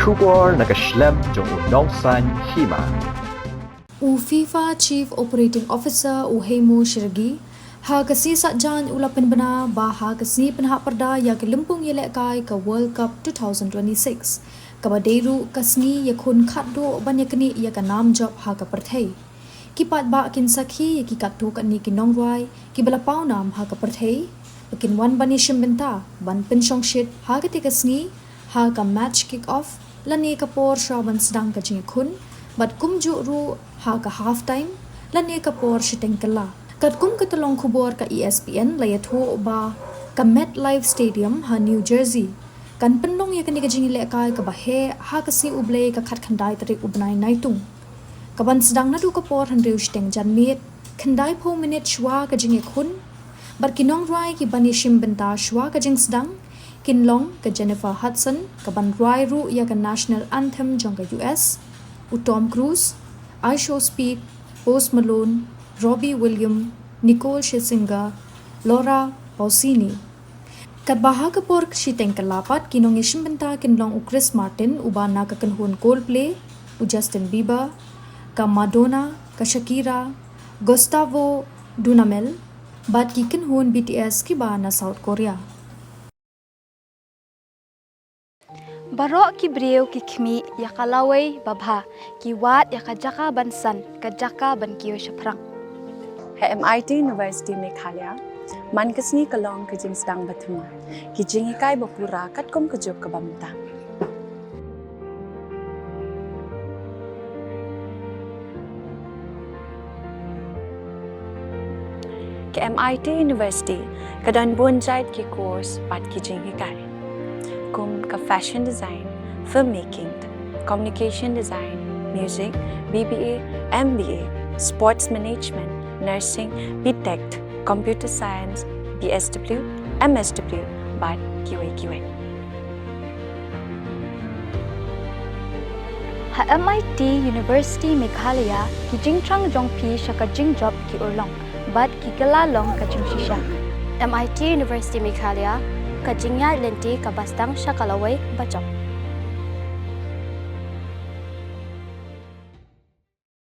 Kubor nakaslem jong unongsan Hima. Fifa Chief Operating Officer Himo Shirgi ha kasi sakjan ula Pynbna bah kasi penhak perda ya gelempung yelek kai ke World Cup 2026 kabaderu kasni yakun khatdo banyakni ya ka nam job ha ka perthai kipat ba kin sakhi ki kattu kan ni ki Nongrwai ki bala Pawnam ha ka perthai kin wan bani Shim Bynta ban penshong shit ha ka tikasni ha ka match kick off lani ka por shaban sedang ka jing khun bat kum ju ru ha ka half time lani ka por shiteng kala kat kum ka tolong khubor ka ESPN la yatho ba ka MetLife Stadium ha New Jersey kan pendong ya kani ka jing le kai ka bahe ha ka si uble ka khat khandai tarik ubnai naitung ka ban sedang nadu ka por han Riew shiteng janmit khandai pho minute shwa ka jing khun bat ki Nongrwai ki bani Shim Bynta shwa ka jing sedang Kinlong ke Jennifer Hudson ke ban Riew ya ke national anthem jong ke US Tom Cruise, Show Speed, Post Malone, Robbie Williams, Nicole Scherzinger, Laura Pausini. Kat baha ke por shiteng ke lapat kinong Shim Bynta kinlong Chris Martin ubana ke kenhun Coldplay, Justin Bieber, ke Madonna, ke Shakira, Gustavo Dudamel, bat ki kenhun BTS ki bana South Korea. Barok ki Riew ki khmi ya kalawai babha ki wat ya kajaka bansan kajaka ban kiyo shaprang. MIT University Meghalaya mankasni kalong ke jing sedang bathuma ki jing ikai bapura katkom kejub ke Bynta. Ke MIT University kadan bonjait ki course pat ki jing ikai kum ka fashion design, filmmaking, communication design, music, BBA, MBA, sports management, nursing, BTech, computer science, BSW, MSW, but QA. Ha MIT University Meghalaya ki jingtrang jongpi shaka jing job ki urlong but ki kalalong ka jing shisha. MIT University Meghalaya kajingya lenti kabastang syakalawai bacok.